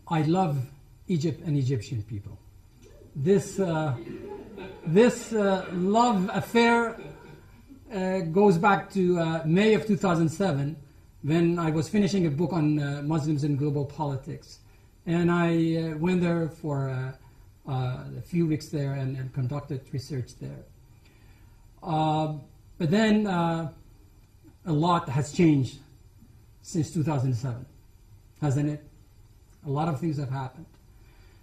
I love Egypt and Egyptian people. This love affair goes back to May of 2007, when I was finishing a book on Muslims in global politics. And I went there for a few weeks there and conducted research there. But then a lot has changed since 2007, hasn't it? A lot of things have happened.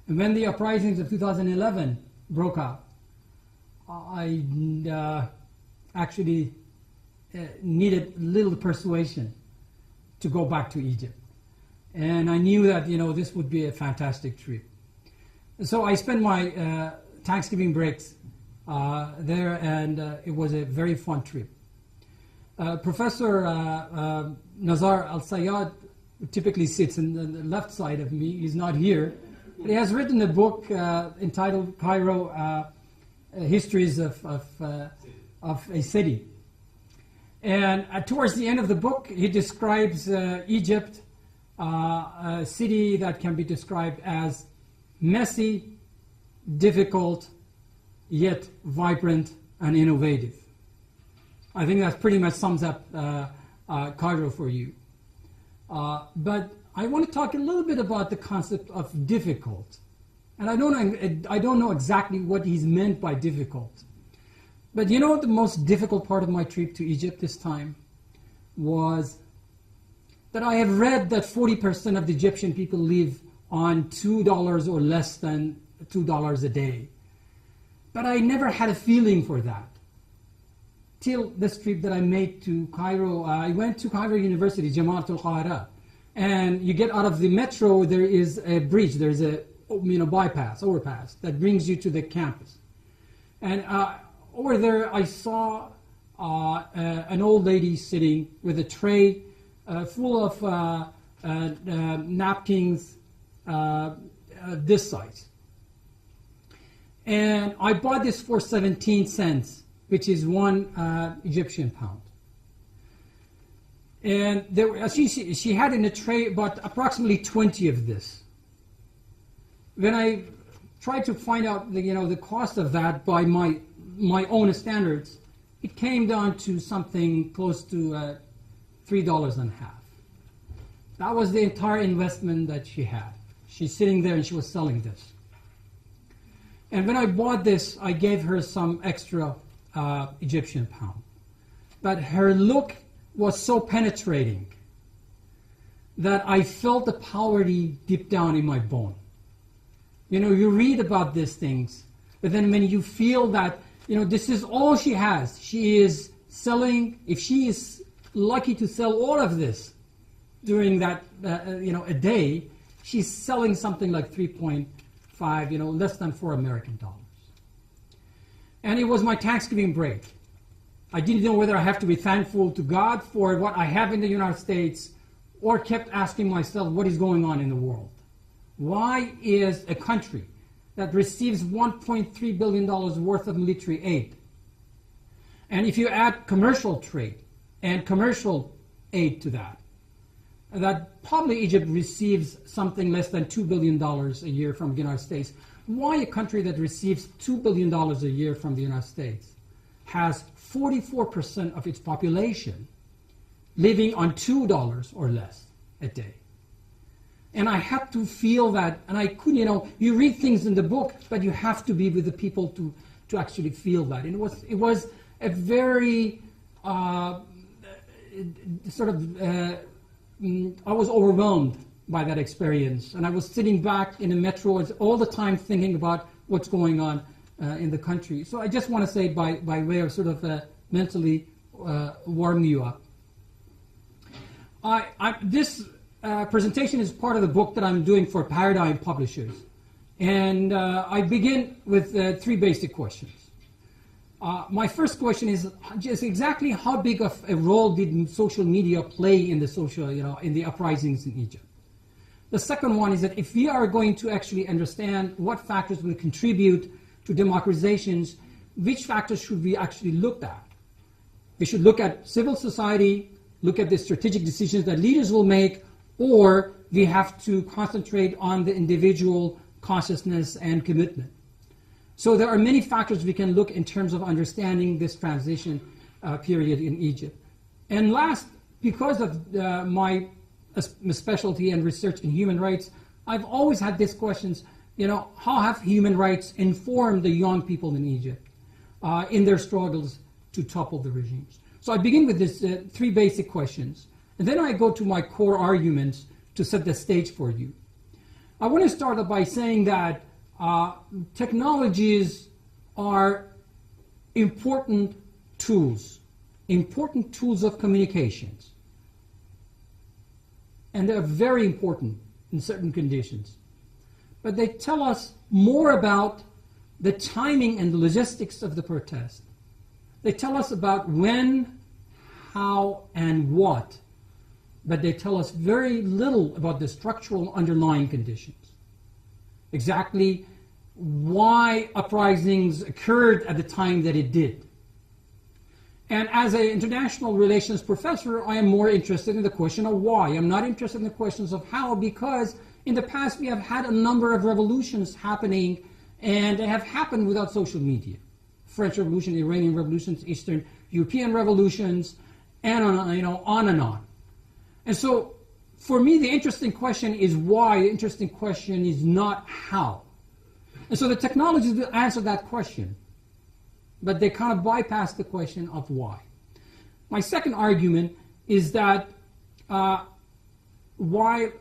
And when the uprisings of 2011 broke out, I actually needed little persuasion to go back to Egypt. And I knew that, this would be a fantastic trip. So I spent my Thanksgiving breaks there, and it was a very fun trip. Professor Nazar Al-Sayyad, who typically sits on the left side of me, he's not here, but he has written a book entitled Cairo, Histories of a City. And towards the end of the book, he describes Egypt, a city that can be described as messy, difficult, yet vibrant and innovative. I think that pretty much sums up Cairo for you. But I want to talk a little bit about the concept of difficult. And I don't know exactly what he's meant by difficult. But the most difficult part of my trip to Egypt this time was that I have read that 40% of the Egyptian people live on $2 or less than $2 a day. But I never had a feeling for that till this trip that I made to Cairo. I went to Cairo University, Jamaat al-Qahira, and you get out of the metro, there is a bridge, there's a overpass that brings you to the campus. And over there I saw an old lady sitting with a tray full of napkins this size. And I bought this for 17 cents, which is one Egyptian pound. And she had in a tray about approximately 20 of this. When I tried to find out the cost of that by my own standards, it came down to something close to $3.50. That was the entire investment that she had. She's sitting there and she was selling this. And when I bought this, I gave her some extra Egyptian pound. But her look was so penetrating that I felt the poverty deep down in my bone. You read about these things, but then when you feel that, this is all she has. She is selling, if she is lucky to sell all of this during that, a day, she's selling something like 3.5, less than $4 American. And it was my Thanksgiving break. I didn't know whether I have to be thankful to God for what I have in the United States, or kept asking myself, what is going on in the world? Why is a country that receives $1.3 billion worth of military aid, and if you add commercial trade and commercial aid to that probably Egypt receives something less than $2 billion a year from the United States. Why a country that receives $2 billion a year from the United States has 44% of its population living on $2 or less a day? And I had to feel that, and I couldn't, you read things in the book, but you have to be with the people to actually feel that. And it was a very I was overwhelmed by that experience. And I was sitting back in the metro all the time thinking about what's going on in the country. So I just want to say, by way of mentally warm you up, this presentation is part of the book that I'm doing for Paradigm Publishers. And I begin with 3 basic questions. My first question is just exactly how big of a role did social media play in the in the uprisings in Egypt? The second one is that if we are going to actually understand what factors will contribute to democratizations, which factors should we actually look at? We should look at civil society, look at the strategic decisions that leaders will make, or we have to concentrate on the individual consciousness and commitment. So there are many factors we can look in terms of understanding this transition period in Egypt. And last, because of my specialty and research in human rights, I've always had these questions, how have human rights informed the young people in Egypt in their struggles to topple the regimes? So I begin with these three basic questions, and then I go to my core arguments to set the stage for you. I want to start by saying that technologies are important tools of communications. And they're very important in certain conditions. But they tell us more about the timing and the logistics of the protest. They tell us about when, how, and what. But they tell us very little about the structural underlying conditions. Exactly why uprisings occurred at the time that it did. And as an international relations professor, I am more interested in the question of why. I'm not interested in the questions of how, because in the past we have had a number of revolutions happening, and they have happened without social media. French Revolution, Iranian revolutions, Eastern European revolutions, and on and on. And so, for me, the interesting question is why. The interesting question is not how. And so the technologies will answer that question, but they kind of bypass the question of why. My second argument is that why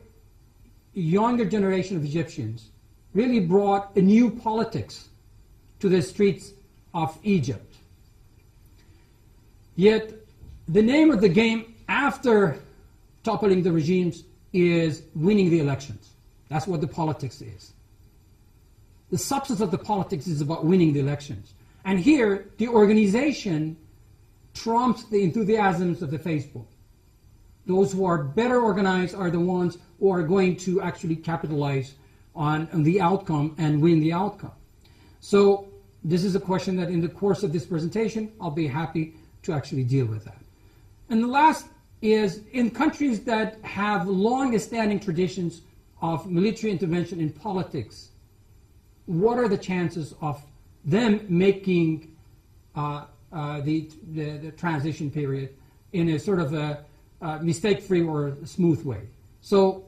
younger generation of Egyptians really brought a new politics to the streets of Egypt. Yet the name of the game after toppling the regimes is winning the elections. That's what the politics is. The substance of the politics is about winning the elections. And here, the organization trumps the enthusiasms of the Facebook. Those who are better organized are the ones who are going to actually capitalize on the outcome and win the outcome. So this is a question that in the course of this presentation, I'll be happy to actually deal with that. And the last is in countries that have long-standing traditions of military intervention in politics, what are the chances of them making the transition period in a sort of a mistake-free or smooth way? So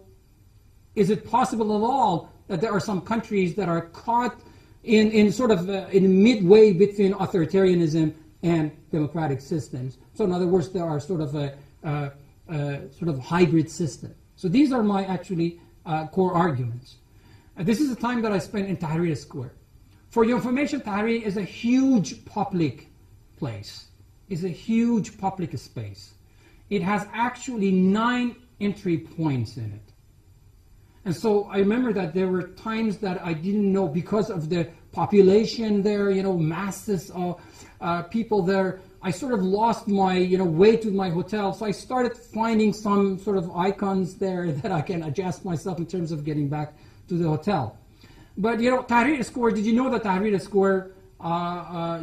is it possible at all that there are some countries that are caught in sort of in midway between authoritarianism and democratic systems? So in other words, there are sort of a hybrid system. So these are my actually core arguments. This is the time that I spent in Tahrir Square. For your information, Tahrir is a huge public place. It's a huge public space. It has actually 9 entry points in it. And so I remember that there were times that I didn't know, because of the population there, masses of people there, I sort of lost my way to my hotel. So I started finding some sort of icons there that I can adjust myself in terms of getting back to the hotel. But Tahrir Square, did you know that Tahrir Square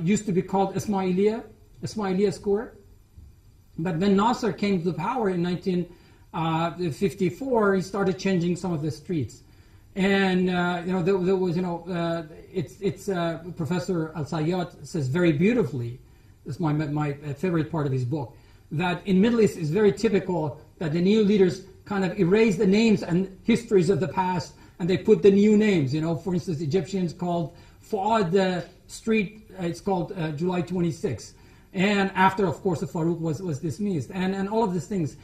used to be called Ismailia Square? But when Nasser came to power in 1954, he started changing some of the streets. And there was it's Professor Al-Sayyad says very beautifully, this is my favorite part of his book, that in Middle East is very typical that the new leaders kind of erase the names and histories of the past, and they put the new names. For instance, Egyptians called Fuad Street, it's called July 26. And after, of course, the Farouk was dismissed, and all of these things.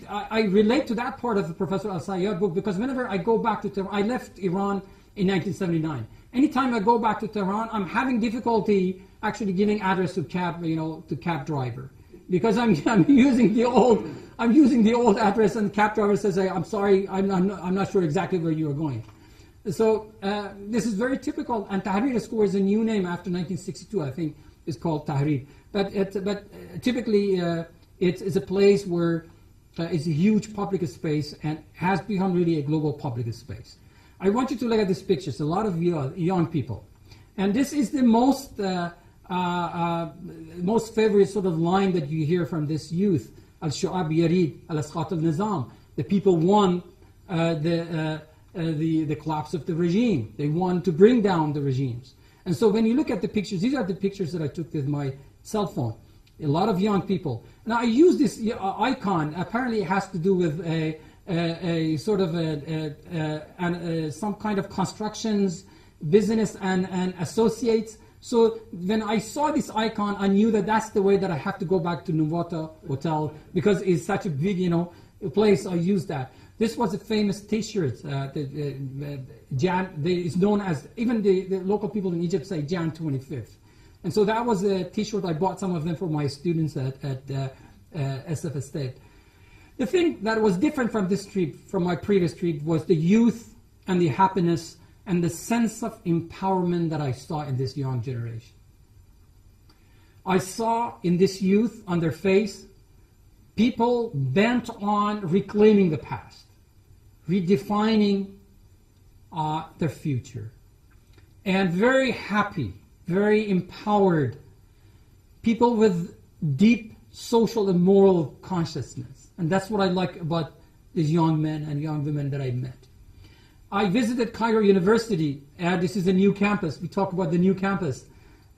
I relate to that part of the Professor Al-Sayyad book, because whenever I go back to Tehran, I left Iran in 1979. Anytime I go back to Tehran, I'm having difficulty actually giving address to cab driver, because I'm using the old address, and the cab driver says, I'm sorry, I'm not sure exactly where you are going. So this is very typical, and Tahrir Square is a new name after 1962, I think, is called Tahrir. But typically it's a place where it's a huge public space and has become really a global public space. I want you to look at this picture. It's a lot of young people. And this is the most favorite sort of line that you hear from this youth. Al-Shu'ab Yarid, Al-Asqat al-Nizam. The people want the collapse of the regime. They want to bring down the regimes. And so when you look at the pictures, these are the pictures that I took with my cell phone. A lot of young people. Now I use this icon. Apparently it has to do with a sort of some kind of constructions, business and associates. So when I saw this icon, I knew that that's the way that I have to go back to Nuvata Hotel, because it's such a big, place. I use that. This was a famous T-shirt. It's known as, even the local people in Egypt say Jan 25th. And so that was a T-shirt. I bought some of them for my students at SF State. The thing that was different from this trip, from my previous trip, was the youth and the happiness and the sense of empowerment that I saw in this young generation. I saw in this youth, on their face, people bent on reclaiming the past, redefining their future, and very happy, very empowered, people with deep social and moral consciousness. And that's what I like about these young men and young women that I met. I visited Cairo University, and this is a new campus. We talk about the new campus.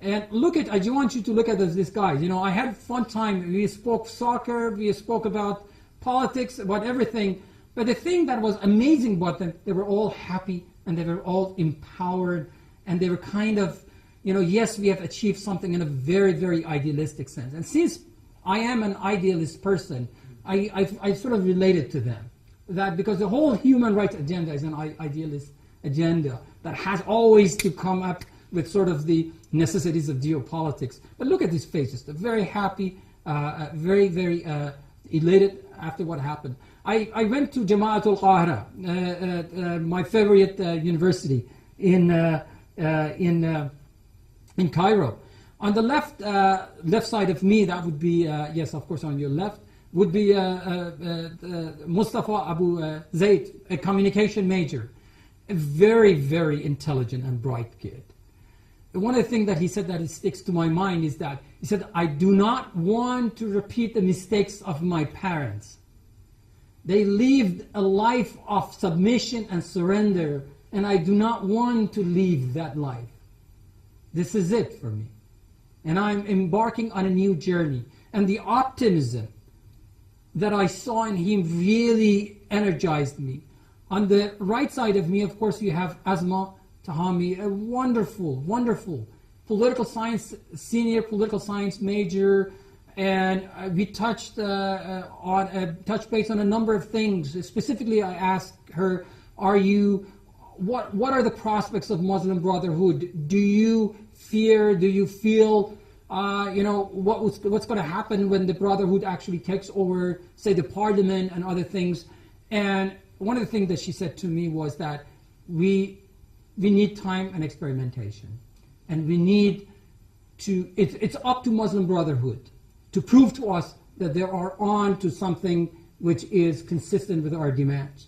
And I just want you to look at this guys. I had a fun time. We spoke soccer, we spoke about politics, about everything. But the thing that was amazing about them, they were all happy and they were all empowered, and they were kind of, yes, we have achieved something in a very, very idealistic sense. And since I am an idealist person, I sort of related to them. That because the whole human rights agenda is an idealist agenda that has always to come up with sort of the necessities of geopolitics. But look at these faces. They're very happy, very, very elated after what happened. I went to Jama'at al-Qahira, my favorite university in Cairo. On the left side of me, that would be, yes, of course, on your left, would be Mustafa Abu Zaid, a communication major, a very, very intelligent and bright kid. One of the things that he said that sticks to my mind is that he said, I do not want to repeat the mistakes of my parents. They lived a life of submission and surrender, and I do not want to live that life. This is it for me. And I'm embarking on a new journey. And the optimism that I saw in him really energized me. On the right side of me, of course, you have Asma Tahami, a wonderful, wonderful senior political science major, and we touched base on a number of things. Specifically, I asked her, what are the prospects of Muslim Brotherhood? Do you fear, do you feel, what's going to happen when the Brotherhood actually takes over, say, the parliament and other things? And one of the things that she said to me was that we need time and experimentation. And we need to, it's up to Muslim Brotherhood to prove to us that they are on to something which is consistent with our demands.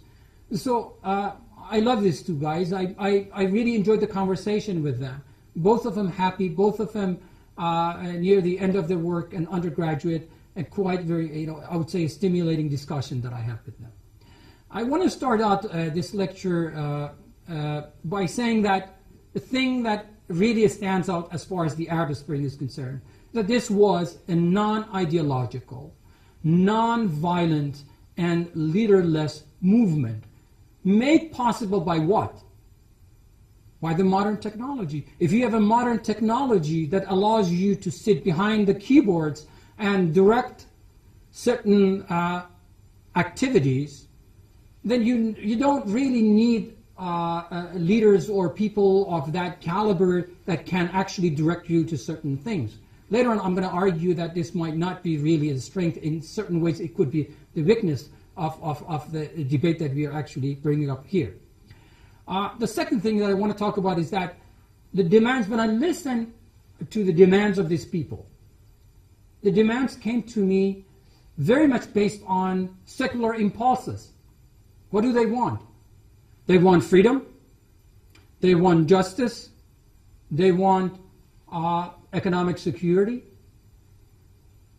So I love these two guys. I really enjoyed the conversation with them. Both of them happy, both of them near the end of their work and undergraduate, and quite very, I would say a stimulating discussion that I had with them. I want to start out this lecture by saying that the thing that really stands out as far as the Arab Spring is concerned, that this was a non-ideological, non-violent, and leaderless movement made possible by what? By the modern technology. If you have a modern technology that allows you to sit behind the keyboards and direct certain activities, then you don't really need leaders or people of that caliber that can actually direct you to certain things. Later on, I'm going to argue that this might not be really a strength. In certain ways, it could be the weakness of the debate that we are actually bringing up here. The second thing that I want to talk about is that the demands, when I listen to the demands of these people, the demands came to me very much based on secular impulses. What do they want? They want freedom, they want justice, they want economic security,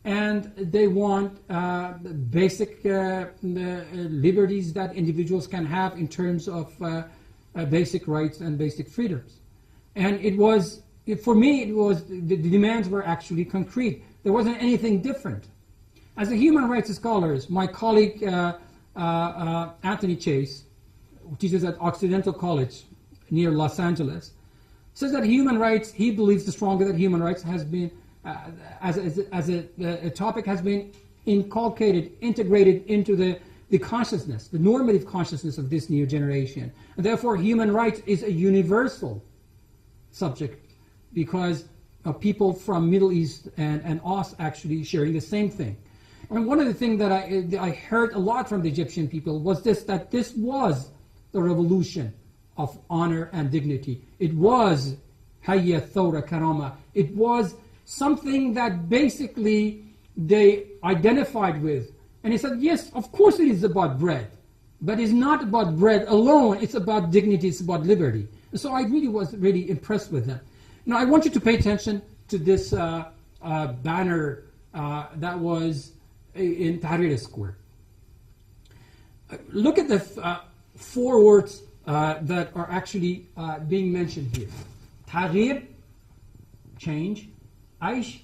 and they want basic liberties that individuals can have in terms of basic rights and basic freedoms. And it was, for me, it was, the demands were actually concrete. There wasn't anything different. As a human rights scholar, my colleague Anthony Chase, who teaches at Occidental College near Los Angeles, says that human rights, he believes the stronger that human rights has been, as a topic has been inculcated, integrated into the consciousness, the normative consciousness of this new generation. And therefore, human rights is a universal subject because of people from Middle East and us actually sharing the same thing. And one of the things that I heard a lot from the Egyptian people was this, that this was the revolution of honor and dignity. It was Hayya Thawra Karama. It was something that basically they identified with. And he said, yes, of course it is about bread, but it's not about bread alone. It's about dignity. It's about liberty. And so I really was really impressed with them. Now I want you to pay attention to this banner that was in Tahrir Square. Look at the 4 words that are actually being mentioned here. Tahrir, change. Aish,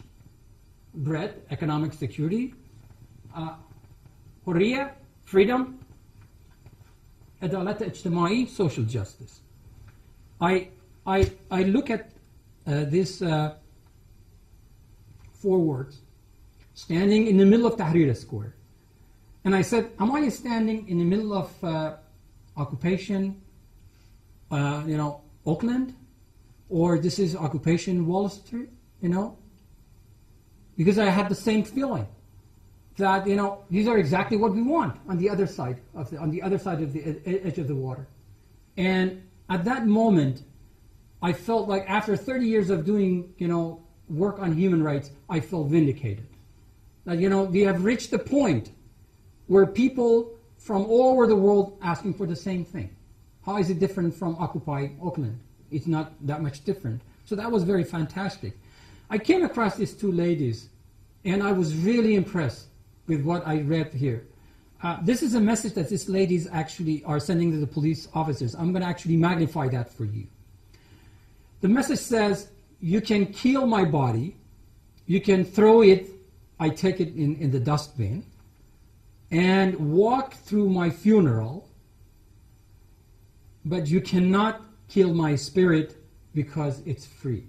bread, economic security. Hurriya, freedom. Adalat ijtimai, social justice. I look at this 4 words standing in the middle of Tahrir Square. And I said, am I standing in the middle of occupation, Auckland? Or this is occupation Wall Street, Because I had the same feeling that, these are exactly what we want on the other side of the edge of the water. And at that moment, I felt like after 30 years of doing, work on human rights, I felt vindicated. That, we have reached the point where people from all over the world asking for the same thing. How is it different from Occupy Auckland? It's not that much different. So that was very fantastic. I came across these 2 ladies, and I was really impressed with what I read here. This is a message that these ladies actually are sending to the police officers. I'm going to actually magnify that for you. The message says, you can kill my body, you can throw it, I take it in the dustbin, and walk through my funeral, but you cannot kill my spirit because it's free.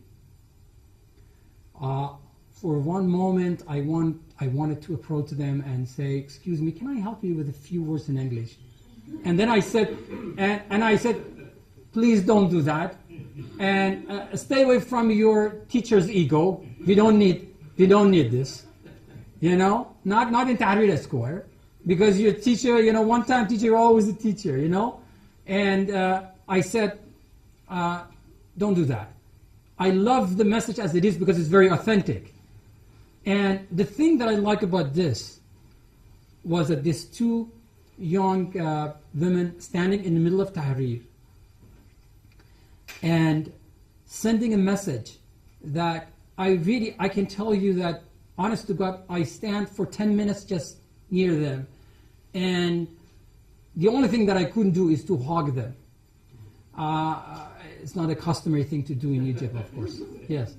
For one moment, I wanted to approach them and say, excuse me, can I help you with a few words in English? And then I said, and I said, please don't do that. And stay away from your teacher's ego. We don't need this. Not in Tahrir Square. Because your teacher, one-time teacher, always a teacher, And I said, don't do that. I love the message as it is because it's very authentic. And the thing that I like about this was that these 2 young women standing in the middle of Tahrir and sending a message that I can tell you that, honest to God, I stand for 10 minutes just near them. And the only thing that I couldn't do is to hug them. It's not a customary thing to do in Egypt, of course. Yes,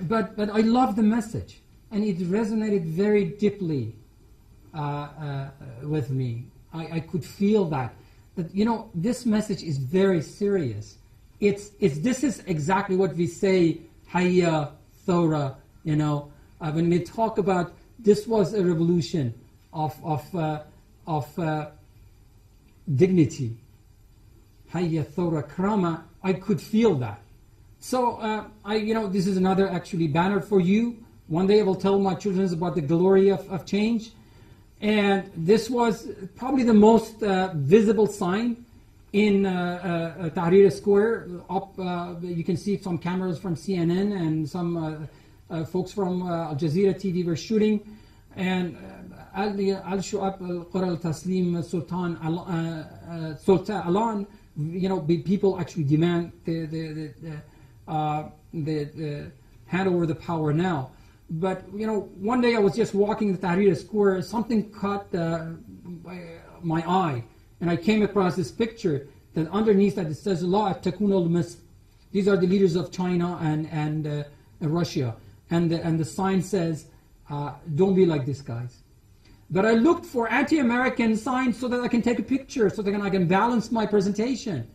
but I love the message, and it resonated very deeply with me. I could feel that this message is very serious. This is exactly what we say, Hayya Thawra. When we talk about this was a revolution of dignity. Hayya Thawra Karama, I could feel that. So, this is another actually banner for you. One day I will tell my children about the glory of change. And this was probably the most visible sign in Tahrir Square. You can see some cameras from CNN and some folks from Al Jazeera TV were shooting. And al-Shu'ab al-Qura al-Taslim Sultan Alan, people actually demand the hand over the power now. But one day I was just walking the Tahrir Square, something caught my eye, and I came across this picture that underneath that it says La takun al-Misr. These are the leaders of China and Russia, and the sign says, don't be like these guys. But I looked for anti-American signs so that I can take a picture, so that I can balance my presentation.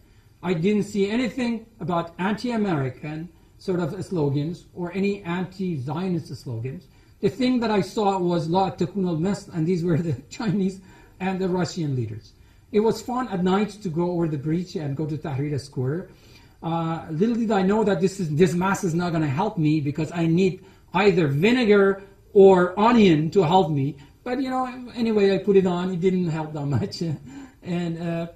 I didn't see anything about anti-American sort of slogans or any anti-Zionist slogans. The thing that I saw was La takun al-Misr, and these were the Chinese and the Russian leaders. It was fun at night to go over the bridge and go to Tahrir Square. Little did I know that this mass is not going to help me, because I need either vinegar or onion to help me. But anyway, I put it on. It didn't help that much. And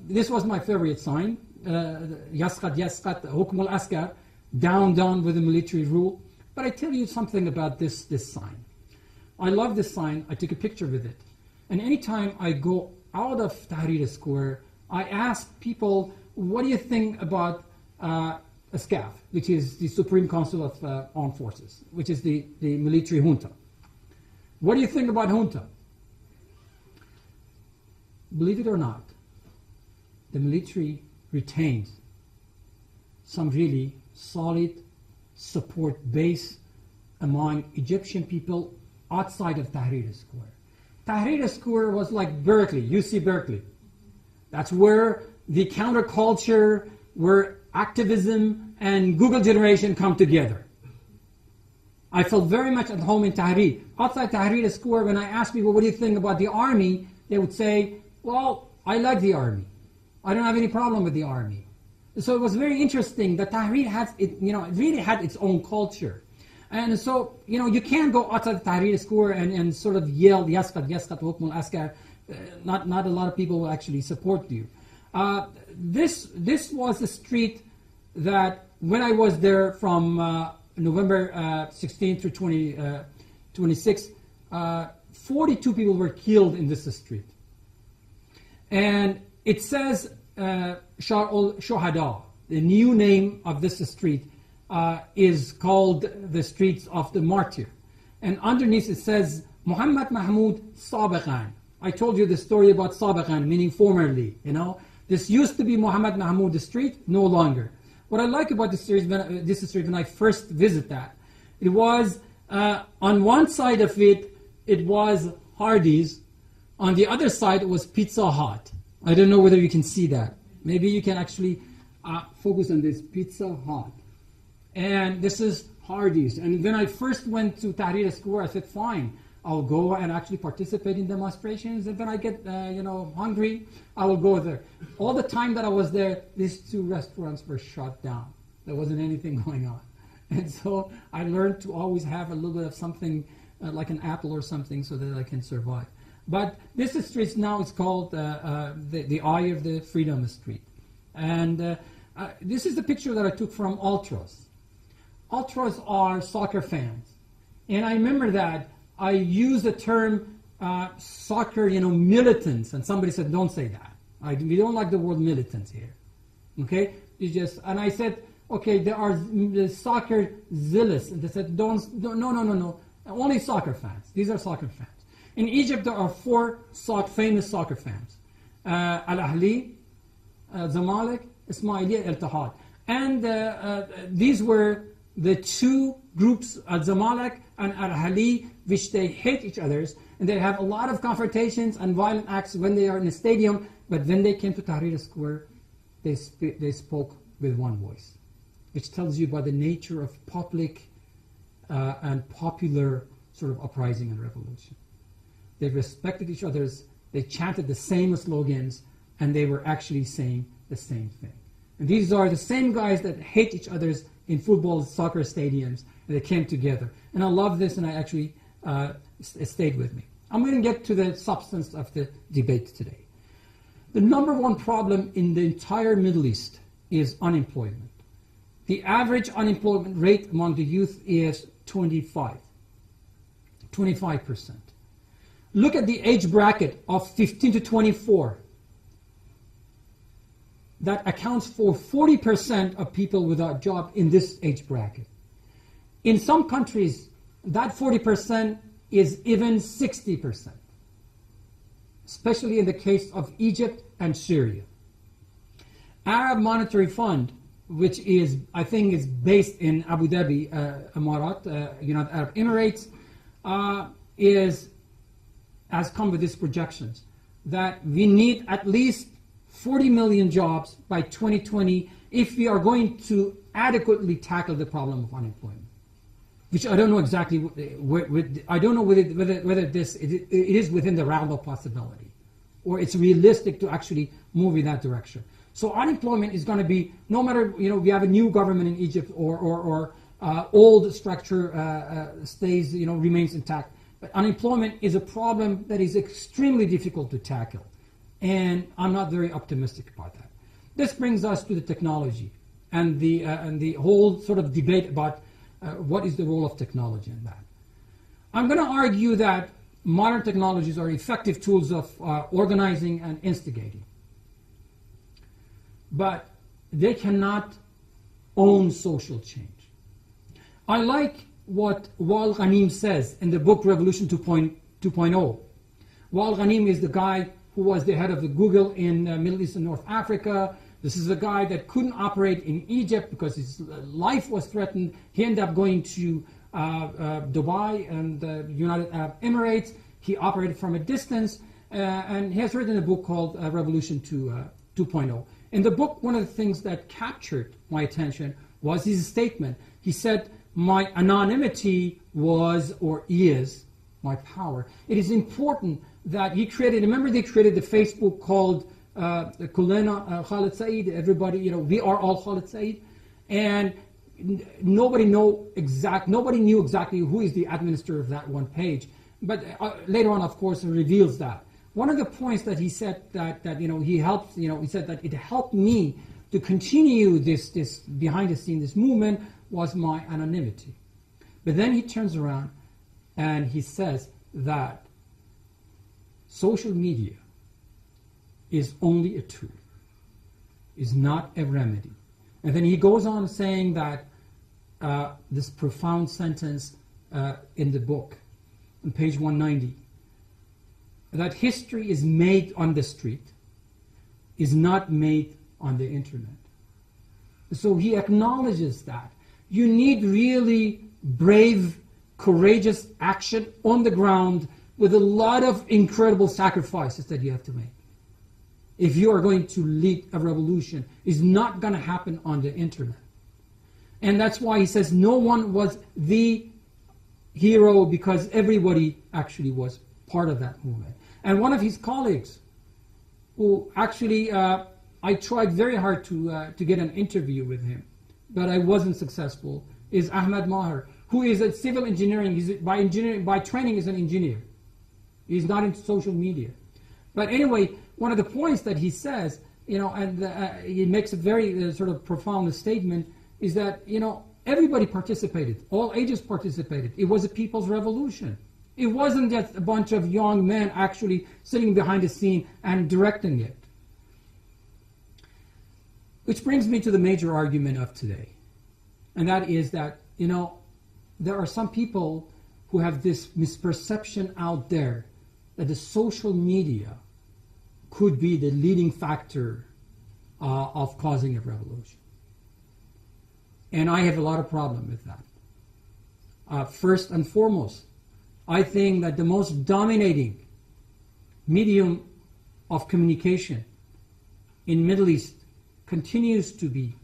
this was my favorite sign. Yasqat yasqat hukm al-askar, down with the military rule. But I tell you something about this sign. I love this sign. I took a picture with it. And anytime I go out of Tahrir Square, I ask people, what do you think about SCAF, which is the Supreme Council of Armed Forces, which is the military junta? What do you think about junta? Believe it or not, the military retains some really solid support base among Egyptian people outside of Tahrir Square. Tahrir Square was like Berkeley, UC Berkeley. That's where the counterculture, where activism and Google generation come together. I felt very much at home in Tahrir. Outside Tahrir Square, when I asked people, what do you think about the army? They would say, well, I like the army. I don't have any problem with the army. So it was very interesting that Tahrir has, it really had its own culture. And so, you can't go outside Tahrir Square and sort of yell, Yasqat, Yasqat, Hukm al-Askar. Not a lot of people will actually support you. This was a street that, when I was there from November 16 through 26, 42 people were killed in this street. And it says Shar al-Shuhada, the new name of this street, is called the Streets of the Martyr. And underneath it says Muhammad Mahmoud Sabiqan. I told you the story about Sabiqan, meaning formerly. This used to be Muhammad Mahmoud Street, no longer. What I like about this street when I first visit that, it was on one side of it was Hardee's, on the other side it was Pizza Hut. I don't know whether you can see that. Maybe you can actually focus on this, Pizza Hut. And this is Hardee's. And when I first went to Tahrir Square, I said, fine, I'll go and actually participate in demonstrations. And when I get hungry, I will go there. All the time that I was there, these two restaurants were shut down. There wasn't anything going on. And so I learned to always have a little bit of something like an apple or something so that I can survive. But this street now is called the Eye of the Freedom Street. And this is the picture that I took from Ultras. Ultras are soccer fans. And I remember that I used the term soccer, militants, and somebody said, don't say that. We don't like the word militants here. Okay? And I said, okay, there are the soccer zealots. And they said, no. Only soccer fans. These are soccer fans. In Egypt, there are four famous soccer fans. Al-Ahli, Zamalek, Ismaili, Al-Ittihad. And these were the two groups, Al-Zamalek and Al-Ahli, which they hate each other, and they have a lot of confrontations and violent acts when they are in a stadium, but when they came to Tahrir Square, they spoke with one voice, which tells you about the nature of public and popular sort of uprising and revolution. They respected each other's, they chanted the same slogans, and they were actually saying the same thing. And these are the same guys that hate each other's in football, soccer stadiums, and they came together. And I love this, and I actually stayed with me. I'm going to get to the substance of the debate today. The number one problem in the entire Middle East is unemployment. The average unemployment rate among the youth is 25%. Look at the age bracket of 15 to 24. That accounts for 40% of people without job in this age bracket. In some countries, that 40% is even 60%, especially in the case of Egypt and Syria. Arab Monetary Fund, which is, I think, is based in Abu Dhabi, Emirat, United Arab Emirates, has come with these projections that we need at least 40 million jobs by 2020 if we are going to adequately tackle the problem of unemployment. Which I don't know exactly. I don't know whether this it is within the realm of possibility, or it's realistic to actually move in that direction. So unemployment is going to be, no matter, we have a new government in Egypt or old structure stays, remains intact. But unemployment is a problem that is extremely difficult to tackle. And I'm not very optimistic about that. This brings us to the technology and the whole sort of debate about what is the role of technology in that. I'm going to argue that modern technologies are effective tools of organizing and instigating. But they cannot own social change. I like what Wael Ghanim says in the book Revolution 2.0. Wael Ghanim is the guy who was the head of the Google in Middle East and North Africa. This is a guy that couldn't operate in Egypt because his life was threatened. He ended up going to Dubai and the United Arab Emirates. He operated from a distance, and he has written a book called Revolution 2.0. In the book, one of the things that captured my attention was his statement. He said, my anonymity was or is my power. It is important that he created, remember they created the Facebook called Kulena Khalid Said, everybody, we are all Khalid Said, and nobody knew exactly who is the administrator of that one page, but later on, of course, it reveals that. One of the points that he said that he helped, he said that it helped me to continue this behind the scene, this movement, was my anonymity. But then he turns around and he says that social media is only a tool, is not a remedy. And then he goes on saying that this profound sentence in the book, on page 190, that history is made on the street, is not made on the internet. So he acknowledges that. You need really brave, courageous action on the ground with a lot of incredible sacrifices that you have to make. If you are going to lead a revolution, it's not going to happen on the internet. And that's why he says no one was the hero, because everybody actually was part of that movement. And one of his colleagues, who actually, I tried very hard to get an interview with him, but I wasn't successful, is Ahmed Maher, who is a civil engineering. He's by training is an engineer. He's not into social media. But anyway, one of the points that he says, and he makes a very sort of profound statement, is that, everybody participated. All ages participated. It was a people's revolution. It wasn't just a bunch of young men actually sitting behind the scene and directing it. Which brings me to the major argument of today. And that is that, there are some people who have this misperception out there that the social media could be the leading factor of causing a revolution. And I have a lot of problem with that. First and foremost, I think that the most dominating medium of communication in Middle East continues to be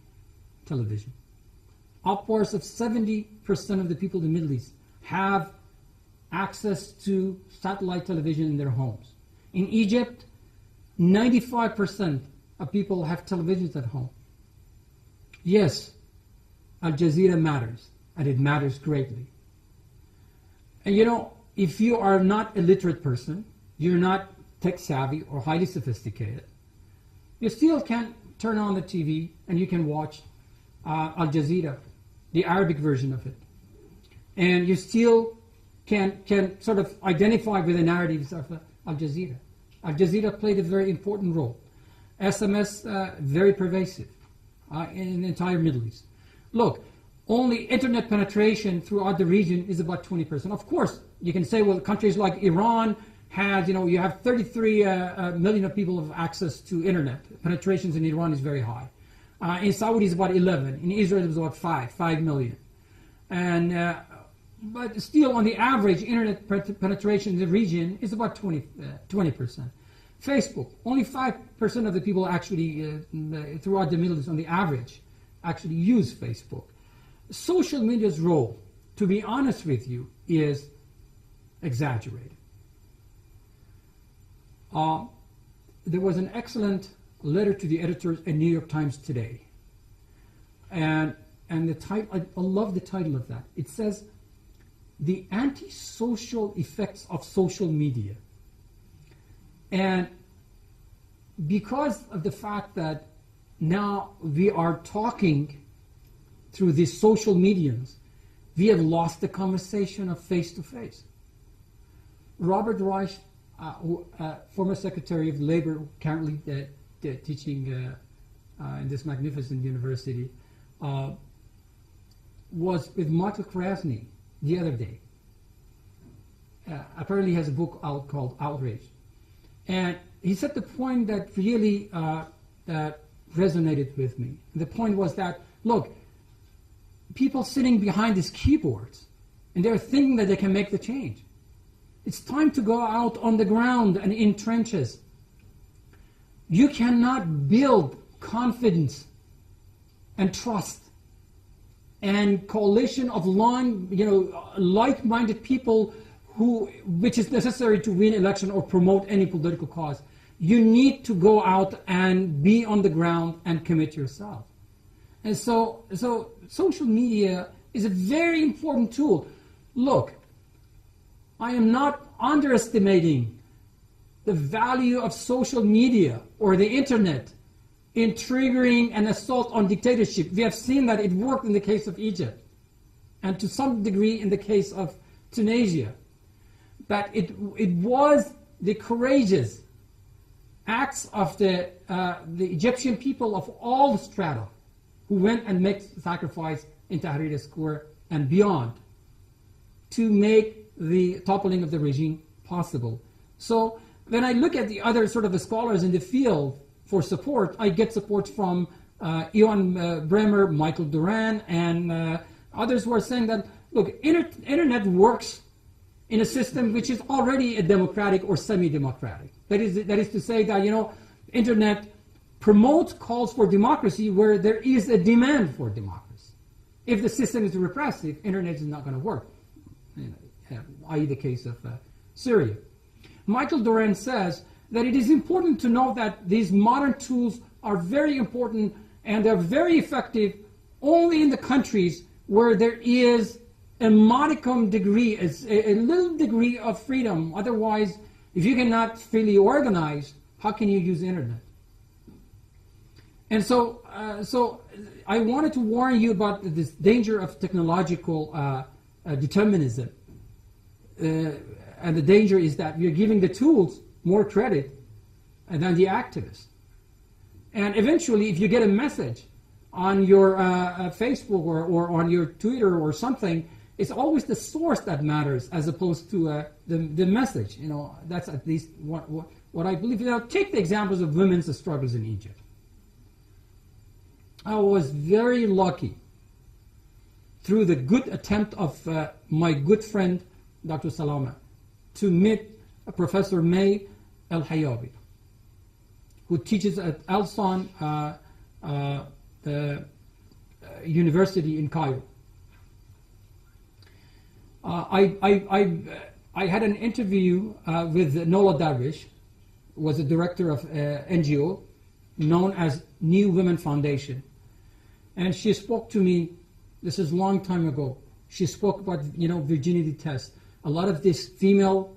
television. Upwards of 70% of the people in the Middle East have access to satellite television in their homes. In Egypt, 95% of people have televisions at home. Yes, Al Jazeera matters, and it matters greatly. And if you are not a literate person, you're not tech savvy or highly sophisticated, you still can turn on the TV and you can watch Al Jazeera, the Arabic version of it. And you still can sort of identify with the narratives of Al Jazeera. Al Jazeera played a very important role. SMS, very pervasive in the entire Middle East. Look, only internet penetration throughout the region is about 20%. Of course, you can say, well, countries like Iran had, you have 33 million of people have access to internet. Penetrations in Iran is very high. In Saudi it's about 11. In Israel it was about 5 million. And but still, on the average, internet penetration in the region is about 20%. Facebook, only 5% of the people actually throughout the Middle East, on the average, actually use Facebook. Social media's role, to be honest with you, is exaggerated. There was an excellent letter to the editors in New York Times today, and the title, I love the title of that. It says, "The Antisocial Effects of Social Media." And because of the fact that now we are talking through these social mediums, we have lost the conversation of face-to-face. Robert Reich, former Secretary of Labor, currently teaching in this magnificent university, was with Michael Krasny the other day. Apparently he has a book out called Outrage. And he said the point that really that resonated with me. The point was that, look, people sitting behind these keyboards, and they're thinking that they can make the change. It's time to go out on the ground and in trenches. You cannot build confidence and trust and coalition of like-minded people which is necessary to win election or promote any political cause. You need to go out and be on the ground and commit yourself. And so social media is a very important tool. Look, I am not underestimating the value of social media or the internet in triggering an assault on dictatorship. We have seen that it worked in the case of Egypt, and to some degree in the case of Tunisia. But it was the courageous acts of the Egyptian people of all strata who went and made sacrifice in Tahrir Square and beyond to make the toppling of the regime possible. So when I look at the other sort of scholars in the field for support, I get support from Iwan Bremer, Michael Duran, and others who are saying that, look, internet works in a system which is already a democratic or semi-democratic. That is to say that, internet promotes calls for democracy where there is a demand for democracy. If the system is repressive, internet is not going to work, i.e. the case of Syria. Michael Duran says that it is important to note that these modern tools are very important and they're very effective only in the countries where there is a modicum degree, a little degree of freedom. Otherwise, if you cannot freely organize, how can you use internet? And so I wanted to warn you about this danger of technological determinism. And the danger is that you're giving the tools more credit than the activists. And eventually, if you get a message on your Facebook or on your Twitter or something, it's always the source that matters as opposed to the message. That's at least what I believe. Take the examples of women's struggles in Egypt. I was very lucky through the good attempt of my good friend, Dr. Salama, to meet Professor May El-Hayabi, who teaches at Al-San University in Cairo. I had an interview with Nola Darwish, who was the director of NGO known as New Women Foundation. And she spoke to me, this is a long time ago. She spoke about, virginity tests. A lot of these female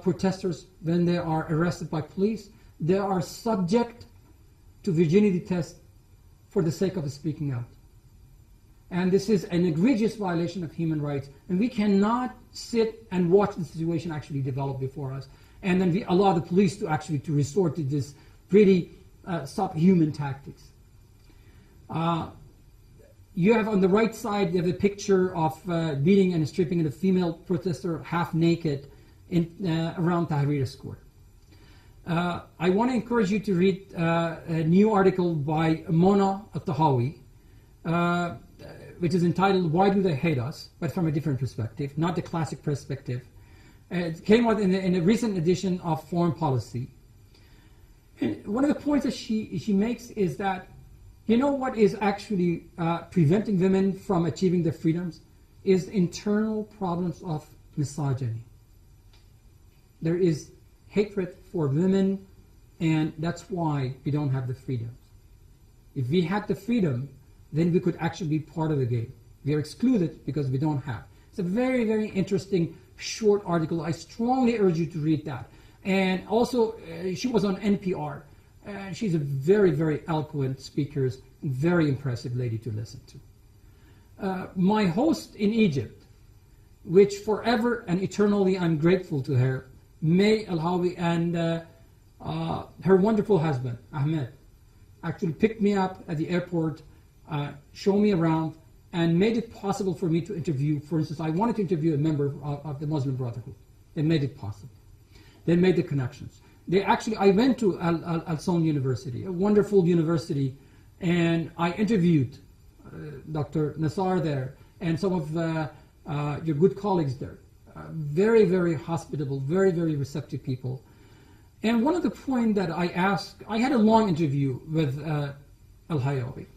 protesters, when they are arrested by police, they are subject to virginity tests for the sake of speaking out. And this is an egregious violation of human rights. And we cannot sit and watch the situation actually develop before us. And then we allow the police to resort to this pretty subhuman tactics. you have on the right side, you have a picture of beating and stripping a female protester half naked around Tahrir Square. I want to encourage you to read a new article by Mona Al-Tahawi, which is entitled "Why Do They Hate Us?" but from a different perspective, not the classic perspective. It came out in a recent edition of Foreign Policy. And one of the points that she makes is that, you know what is actually preventing women from achieving their freedoms is internal problems of misogyny. There is hatred for women, and that's why we don't have the freedoms. If we had the freedom, then we could actually be part of the game. We are excluded because we don't have. It's a very, very interesting short article. I strongly urge you to read that. And also, she was on NPR. She's a very, very eloquent speaker, very impressive lady to listen to. My host in Egypt, which forever and eternally I'm grateful to her, May Al-Hawi, and her wonderful husband, Ahmed, actually picked me up at the airport, showed me around, and made it possible for me to interview. For instance, I wanted to interview a member of the Muslim Brotherhood. They made it possible. They made the connections. I went to Al-Son University, a wonderful university, and I interviewed Dr. Nassar there and some of your good colleagues there. Very, very hospitable, very, very receptive people. And one of the points that I asked, I had a long interview with Al-Hayawi.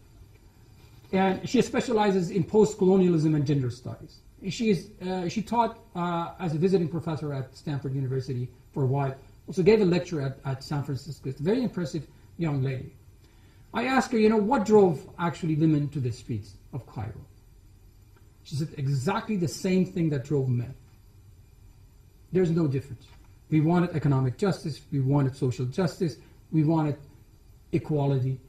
And she specializes in post-colonialism and gender studies. She taught as a visiting professor at Stanford University for a while. Also gave a lecture at San Francisco. It's a very impressive young lady. I asked her, what drove actually women to the streets of Cairo? She said exactly the same thing that drove men. There's no difference. We wanted economic justice, we wanted social justice, we wanted equality,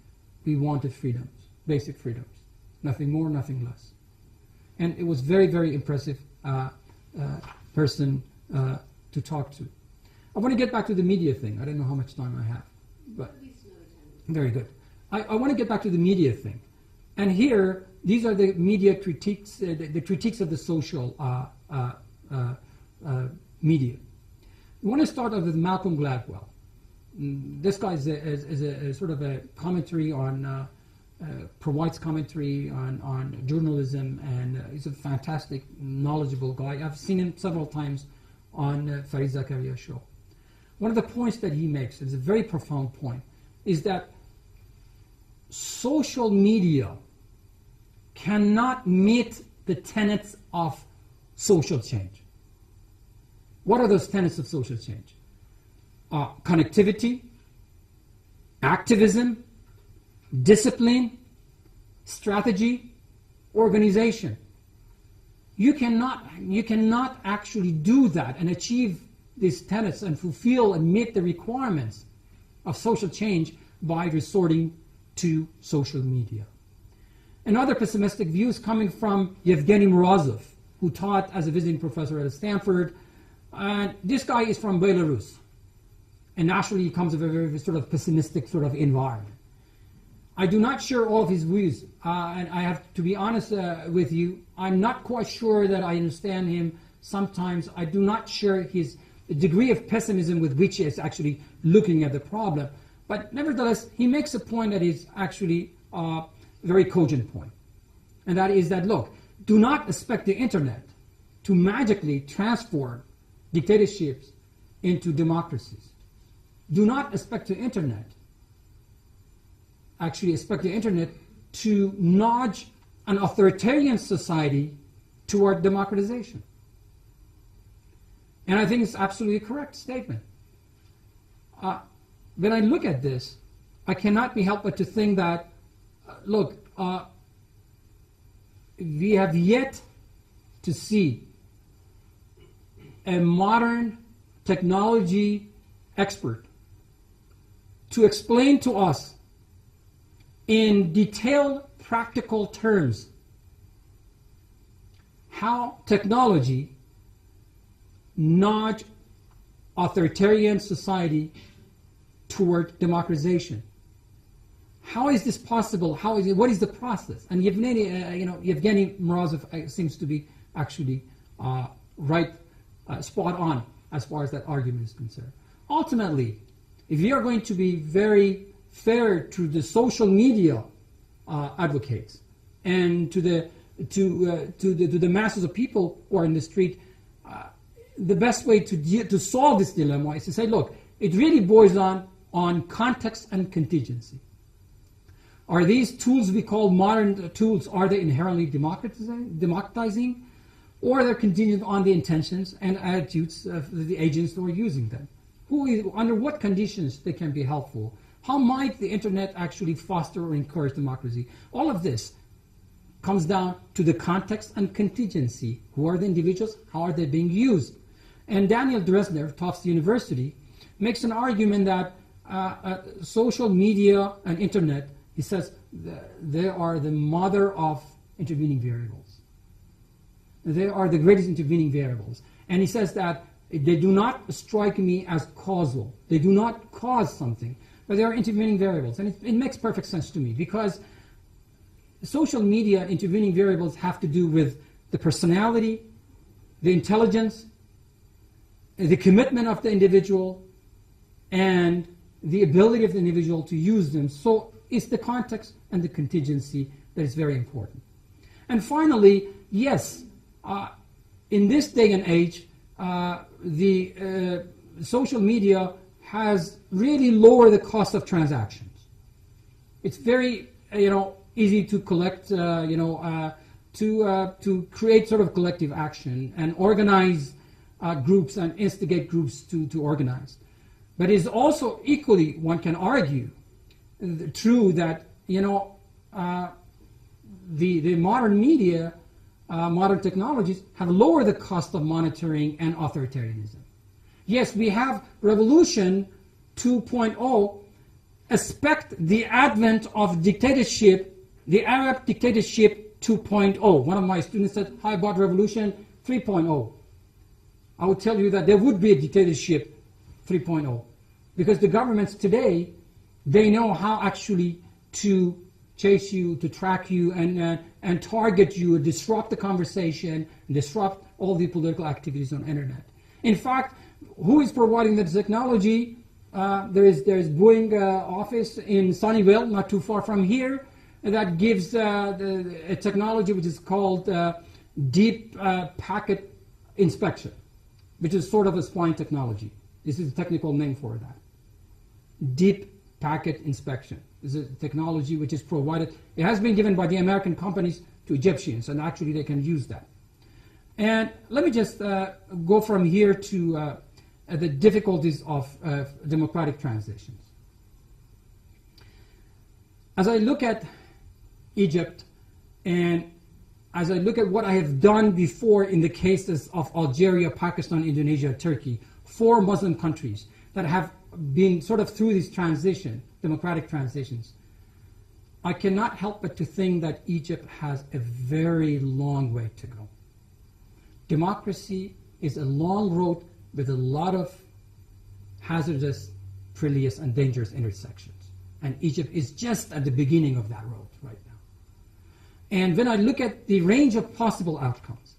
we wanted freedoms, basic freedoms. Nothing more, nothing less. And it was very, very impressive person to talk to. I want to get back to the media thing. I don't know how much time I have, but very good. I want to get back to the media thing. And here, these are the media critiques, the critiques of the social media. We want to start off with Malcolm Gladwell. This guy is a sort of a commentary on, provides commentary on journalism, and he's a fantastic, knowledgeable guy. I've seen him several times on Farid Zakaria's show. One of the points that he makes, is a very profound point, is that social media cannot meet the tenets of social change. What are those tenets of social change? Connectivity, activism, discipline, strategy, organization. You cannot actually do that and achieve these tenets and fulfill and meet the requirements of social change by resorting to social media. Another pessimistic view is coming from Yevgeny Morozov, who taught as a visiting professor at Stanford. This guy is from Belarus, and naturally he comes from a very sort of pessimistic sort of environment. I do not share all of his views, and I have to be honest with you, I'm not quite sure that I understand him. Sometimes I do not share his degree of pessimism with which he is actually looking at the problem. But nevertheless, he makes a point that is actually a very cogent point. And that is that, look, do not expect the internet to magically transform dictatorships into democracies. Do not expect the internet to nudge an authoritarian society toward democratization. And I think it's absolutely a correct statement. When I look at this, I cannot be helped but to think that, we have yet to see a modern technology expert to explain to us in detailed, practical terms how technology nudge authoritarian society toward democratization. how is this possible? How is it? What is the process? And Yevgeny Morozov seems to be actually spot on as far as that argument is concerned. Ultimately, if you are going to be very fair to the social media advocates and to the masses of people who are in the street, the best way to solve this dilemma is to say, look, it really boils on context and contingency. Are these tools we call modern tools, are they inherently democratizing, or they're contingent on the intentions and attitudes of the agents who are using them? Under what conditions they can be helpful? How might the internet actually foster or encourage democracy? All of this comes down to the context and contingency. Who are the individuals? How are they being used? And Daniel Dresner of Tufts University makes an argument that social media and internet, he says, they are the mother of intervening variables. They are the greatest intervening variables. And he says that they do not strike me as causal. They do not cause something, but they are intervening variables. And it makes perfect sense to me, because social media intervening variables have to do with the personality, the intelligence, the commitment of the individual, and the ability of the individual to use them. So it's the context and the contingency that is very important. And finally, yes, in this day and age, the social media has really lowered the cost of transactions. It's very, easy to collect, to create sort of collective action and organize groups and instigate groups to organize. But it's also equally, one can argue, true that the modern media, modern technologies have lowered the cost of monitoring and authoritarianism. Yes, we have Revolution 2.0, expect the advent of dictatorship, the Arab dictatorship 2.0. One of my students said, how about Revolution 3.0? I would tell you that there would be a dictatorship 3.0, because the governments today, they know how actually to chase you, to track you, and target you, disrupt the conversation, disrupt all the political activities on the internet. In fact, who is providing the technology? There's Boeing office in Sunnyvale, not too far from here, that gives a technology which is called deep packet inspection, which is sort of a spying technology. This is a technical name for that. Deep packet inspection is a technology which is provided. It has been given by the American companies to Egyptians, and actually they can use that. And let me just go from here to the difficulties of democratic transitions. As I look at Egypt, and as I look at what I have done before in the cases of Algeria, Pakistan, Indonesia, Turkey, 4 Muslim countries that have been sort of through this transition, democratic transitions, I cannot help but to think that Egypt has a very long way to go. Democracy is a long road with a lot of hazardous, perilous, and dangerous intersections. And Egypt is just at the beginning of that road right now. And when I look at the range of possible outcomes,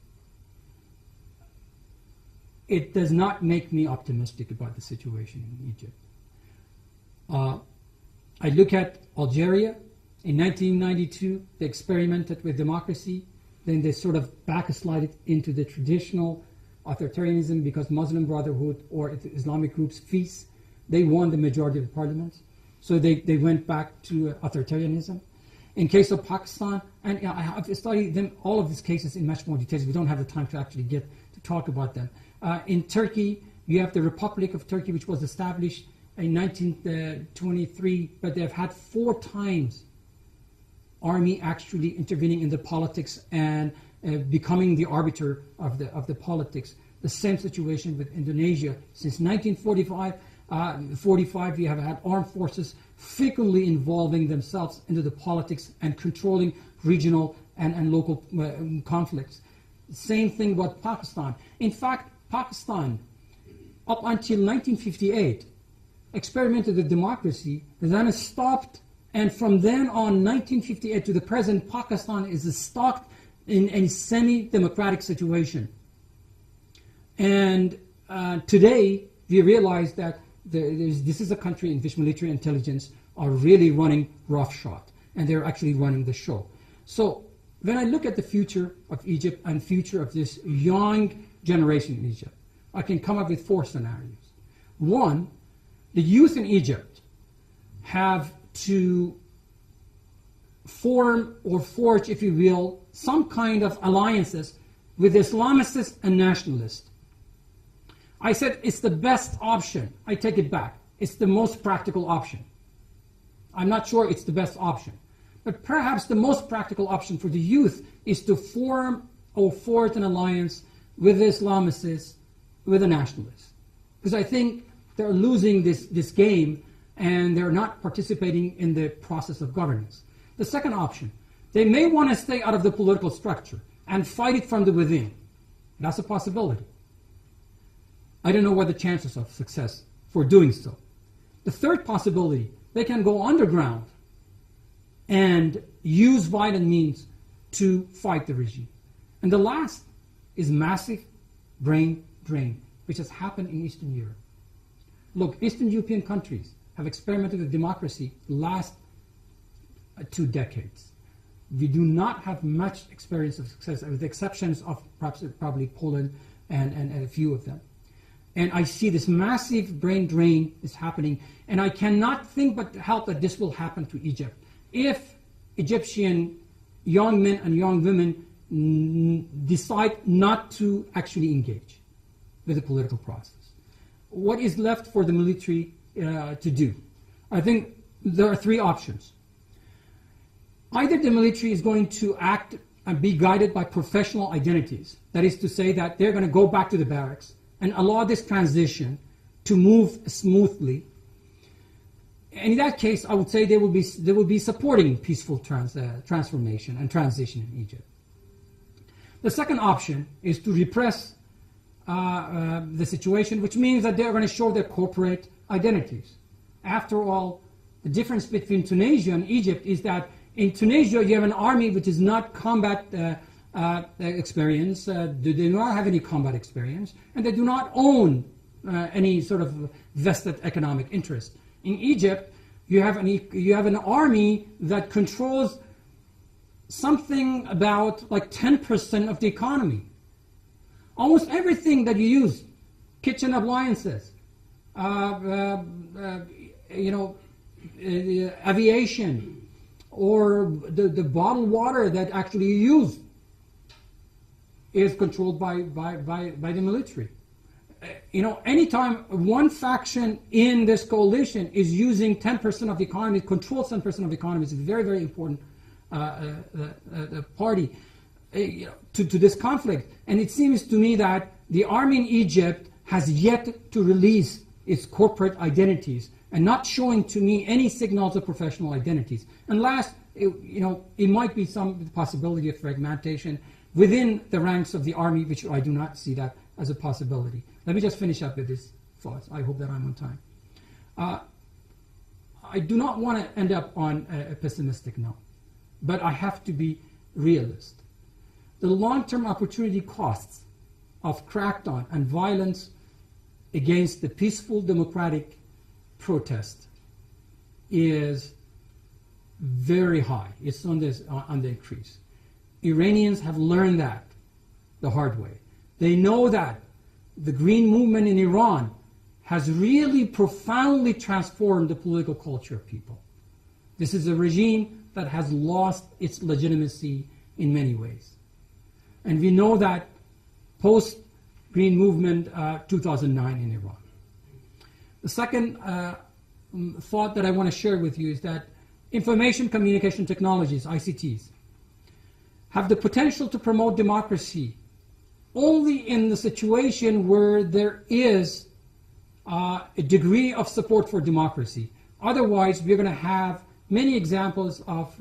it does not make me optimistic about the situation in Egypt. I look at Algeria. In 1992, they experimented with democracy. Then they sort of backslided into the traditional authoritarianism because Muslim Brotherhood or Islamic groups, FIS, they won the majority of the parliaments. So they went back to authoritarianism. In case of Pakistan, and I have studied them, all of these cases in much more detail. We don't have the time to actually get to talk about them. In Turkey, you have the Republic of Turkey, which was established in 1923, but they have had 4 times army actually intervening in the politics and becoming the arbiter of the politics. The same situation with Indonesia. Since 1945, we have had armed forces frequently involving themselves into the politics and controlling regional and local conflicts. Same thing with Pakistan. In fact, Pakistan, up until 1958, experimented with democracy, then stopped And from then on, 1958 to the present, Pakistan is stuck in a semi-democratic situation. And today, we realize that this is a country in which military intelligence are really running roughshod, and they're actually running the show. So when I look at the future of Egypt and future of this young generation in Egypt, I can come up with 4 scenarios. One, the youth in Egypt have to form or forge, if you will, some kind of alliances with Islamists and nationalists. I said it's the best option. I take it back. It's the most practical option. I'm not sure it's the best option. But perhaps the most practical option for the youth is to form or forge an alliance with the Islamists, with the nationalists. Because I think they're losing this game and they're not participating in the process of governance. The second option, they may want to stay out of the political structure and fight it from the within. That's a possibility. I don't know what the chances of success for doing so. The third possibility, they can go underground and use violent means to fight the regime. And the last is massive brain drain, which has happened in Eastern Europe. Look, Eastern European countries have experimented with democracy the last 2 decades. We do not have much experience of success, with the exceptions of probably Poland and a few of them. And I see this massive brain drain is happening, and I cannot think but help that this will happen to Egypt. If Egyptian young men and young women decide not to actually engage with the political process, what is left for the military to do? I think there are 3 options. Either the military is going to act and be guided by professional identities, that is to say that they're going to go back to the barracks and allow this transition to move smoothly. And in that case, I would say they will be supporting peaceful transformation and transition in Egypt. The second option is to repress the situation, which means that they're going to show their corporate identities. After all, the difference between Tunisia and Egypt is that in Tunisia you have an army which is not combat experience, they do not have any combat experience, and they do not own any sort of vested economic interest. In Egypt, you have an army that controls something about like 10% of the economy. Almost everything that you use, kitchen appliances, aviation, or the bottled water that actually you use, is controlled by the military. Anytime one faction in this coalition is using 10% of the economy, controls 10% of the economy, it's a very, very important party to this conflict. And it seems to me that the army in Egypt has yet to release its corporate identities and not showing to me any signals of professional identities. And last, it might be some possibility of fragmentation within the ranks of the army, which I do not see that as a possibility. Let me just finish up with this thought. I hope that I'm on time. I do not want to end up on a pessimistic note, but I have to be realist. The long-term opportunity costs of crackdown and violence against the peaceful democratic protest is very high. It's on the increase. Iranians have learned that the hard way. They know that the Green Movement in Iran has really profoundly transformed the political culture of people. This is a regime that has lost its legitimacy in many ways. And we know that post-Green Movement 2009 in Iran. The second thought that I want to share with you is that information communication technologies, ICTs, have the potential to promote democracy only in the situation where there is a degree of support for democracy. Otherwise, we're going to have many examples of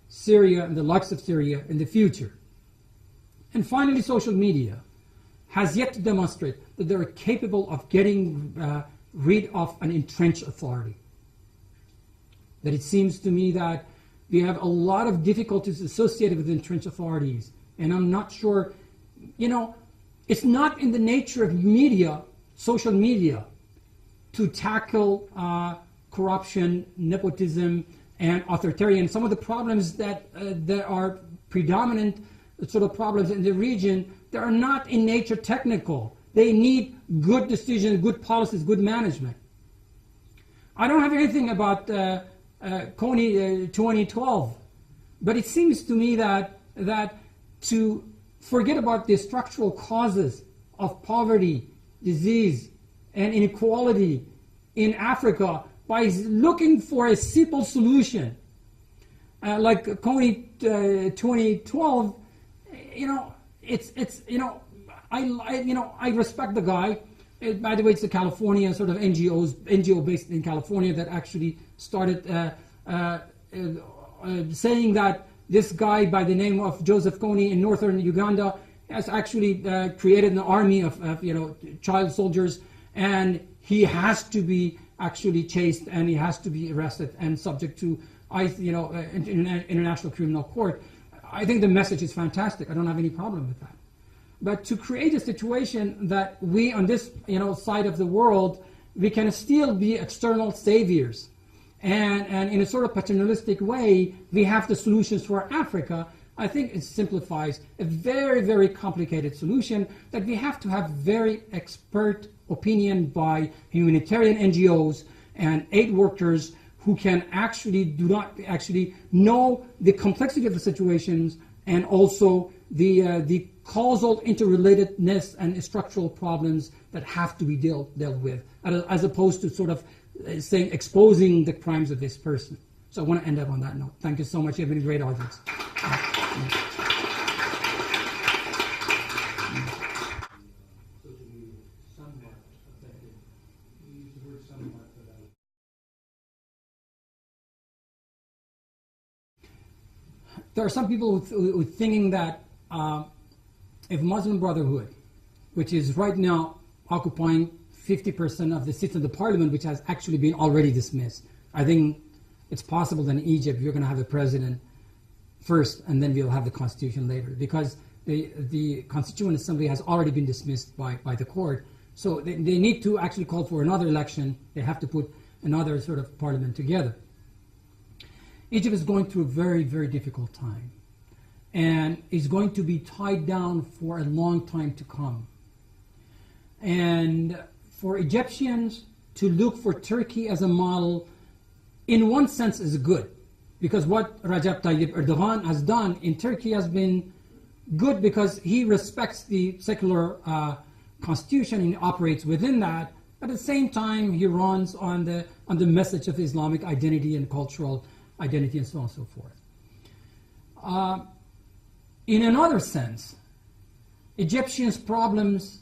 Syria and the likes of Syria in the future. And finally, social media has yet to demonstrate that they're capable of getting rid of an entrenched authority. that it seems to me that we have a lot of difficulties associated with entrenched authorities. And I'm not sure, it's not in the nature of media, social media, to tackle corruption, nepotism, and authoritarian. Some of the problems that are predominant sort of problems in the region, they are not in nature technical. They need good decisions, good policies, good management. I don't have anything about CONI 2012, but it seems to me that to forget about the structural causes of poverty, disease, and inequality in Africa by looking for a simple solution, like CONI 2012, I respect the guy. By the way, it's a California sort of NGO based in California that actually started saying that this guy by the name of Joseph Kony in northern Uganda has actually created an army of child soldiers, and he has to be actually chased and he has to be arrested and subject to international criminal court. I think the message is fantastic. I don't have any problem with that. But to create a situation that we on this side of the world, we can still be external saviors, and in a sort of paternalistic way, we have the solutions for Africa. I think it simplifies a very, very complicated solution that we have to have very expert opinion by humanitarian NGOs and aid workers who can do not actually know the complexity of the situations and also the causal interrelatedness and structural problems that have to be dealt with, as opposed to sort of exposing the crimes of this person. So I want to end up on that note. Thank you so much. You've been a great audience. There are some people who thinking that if Muslim Brotherhood, which is right now occupying 50% of the seats in the parliament, which has actually been already dismissed, I think it's possible that in Egypt you're going to have a president first and then we'll have the constitution later, because the Constituent Assembly has already been dismissed by the court. So they need to actually call for another election. They have to put another sort of parliament together. Egypt is going through a very, very difficult time and is going to be tied down for a long time to come. And for Egyptians to look for Turkey as a model, in one sense, is good, because what Recep Tayyip Erdogan has done in Turkey has been good because he respects the secular constitution and operates within that. But at the same time, he runs on the message of Islamic identity and cultural identity and so on and so forth. In another sense, Egyptians' problems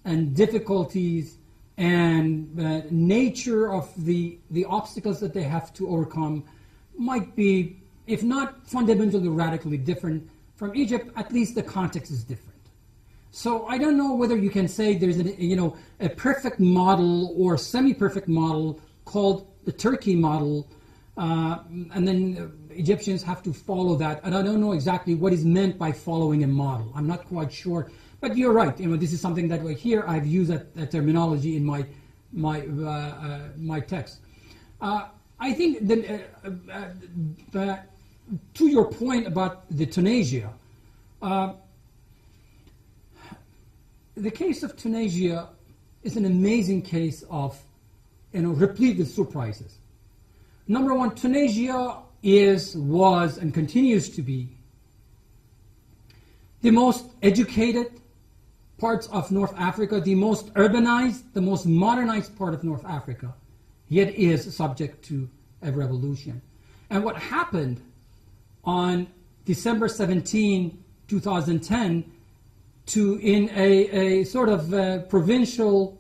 and difficulties and nature of the obstacles that they have to overcome might be, if not fundamentally radically different from Egypt, at least the context is different. So I don't know whether you can say there's a perfect model or semi-perfect model called the Turkey model, and then Egyptians have to follow that. And I don't know exactly what is meant by following a model. I'm not quite sure. But you're right. This is something that here I've used that terminology in my text. I think that to your point about the Tunisia, the case of Tunisia is an amazing case of, replete with surprises. Number one, Tunisia was, and continues to be the most educated parts of North Africa, the most urbanized, the most modernized part of North Africa, yet is subject to a revolution. And what happened on December 17, 2010, in a sort of provincial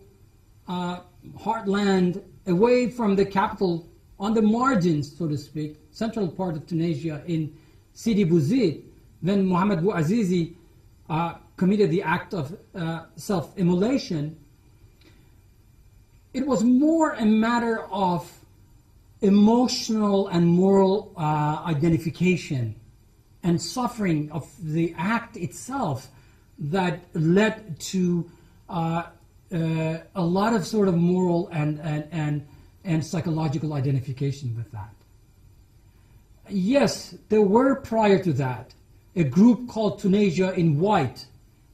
heartland away from the capital, on the margins, so to speak, central part of Tunisia in Sidi Bouzid, when Mohamed Bouazizi committed the act of self-immolation, it was more a matter of emotional and moral identification and suffering of the act itself that led to a lot of sort of moral and psychological identification with that. Yes, there were prior to that a group called Tunisia in White,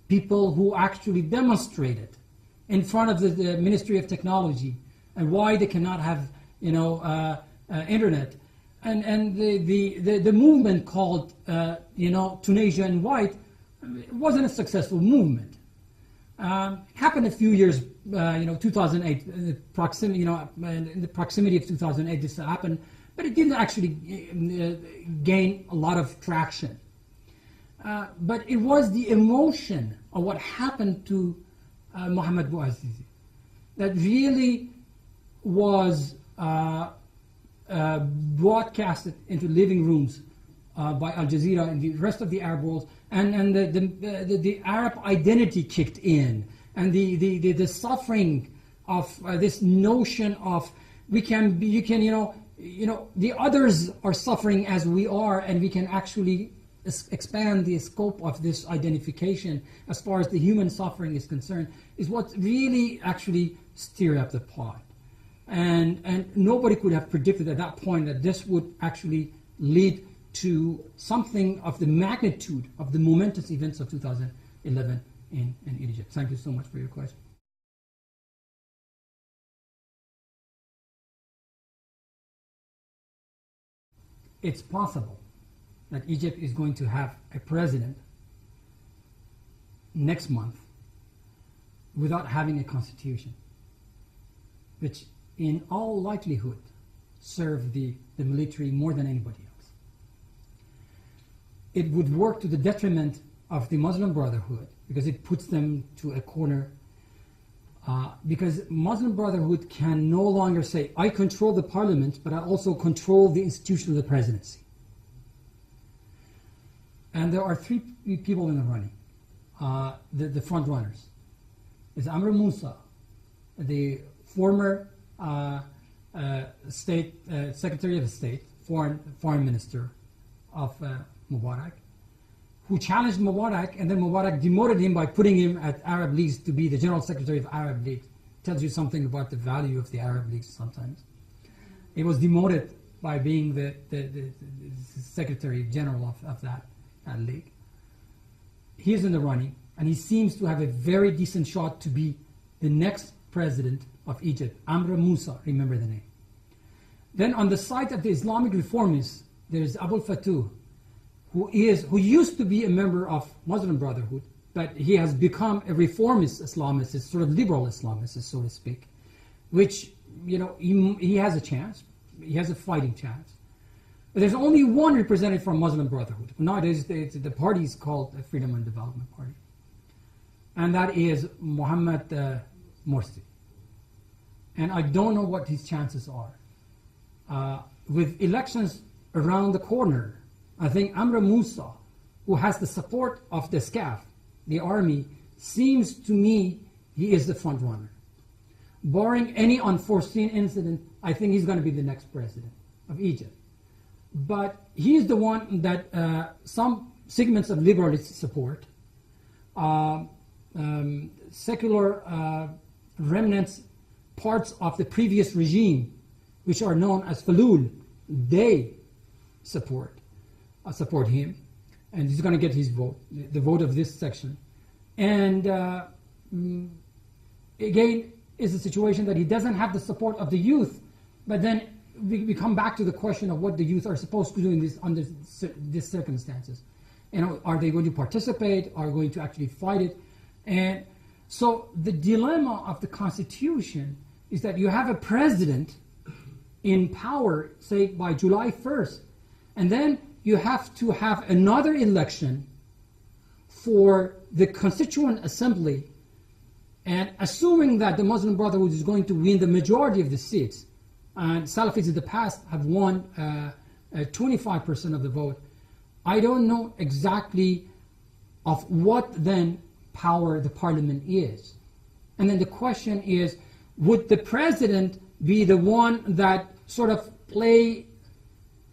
people who actually demonstrated in front of the Ministry of Technology and why they cannot have, internet, and the movement called Tunisia in White wasn't a successful movement. Happened a few years, 2008, in the proximity of 2008 this happened, but it didn't actually gain a lot of traction. But it was the emotion of what happened to Mohamed Bouazizi that really was broadcasted into living rooms by Al Jazeera and the rest of the Arab world, and the Arab identity kicked in, and the suffering of this notion of the others are suffering as we are, and we can actually expand the scope of this identification as far as the human suffering is concerned, is what really actually stirred up the pot. And nobody could have predicted at that point that this would actually lead to something of the magnitude of the momentous events of 2011 in Egypt. Thank you so much for your question. It's possible that Egypt is going to have a president next month without having a constitution, which in all likelihood serve the military more than anybody else. It would work to the detriment of the Muslim Brotherhood because it puts them to a corner, because Muslim Brotherhood can no longer say, I control the parliament, but I also control the institution of the presidency. And there are three people in the running, the front runners. It's Amr Moussa, the former Secretary of State, foreign minister of Mubarak, who challenged Mubarak, and then Mubarak demoted him by putting him at Arab Leagues to be the General Secretary of Arab League. Tells you something about the value of the Arab Leagues sometimes. He was demoted by being the Secretary General of that league. He is in the running, and he seems to have a very decent shot to be the next president of Egypt. Amr Moussa, remember the name. Then on the side of the Islamic reformists, there's Abul Fattah, who used to be a member of Muslim Brotherhood, but he has become a reformist Islamist, a sort of liberal Islamist, so to speak, which, he has a chance. He has a fighting chance. But there's only one representative from Muslim Brotherhood. Nowadays, the party is called the Freedom and Development Party. And that is Mohammed Morsi. And I don't know what his chances are. With elections around the corner, I think Amr Moussa, who has the support of the SCAF, the army, seems to me he is the front runner. Barring any unforeseen incident, I think he's going to be the next president of Egypt. But he's the one that some segments of liberals support. Secular remnants, parts of the previous regime, which are known as Falul, they support him, and he's going to get his vote, the vote of this section. And again, is a situation that he doesn't have the support of the youth, but then we come back to the question of what the youth are supposed to do in this under these circumstances. Are they going to participate? Are they going to actually fight it? And so the dilemma of the Constitution is that you have a president in power, say, by July 1st, and then you have to have another election for the Constituent Assembly, and assuming that the Muslim Brotherhood is going to win the majority of the seats, and Salafis in the past have won 25% of the vote, I don't know exactly of what then power the parliament is. And then the question is, would the president be the one that sort of play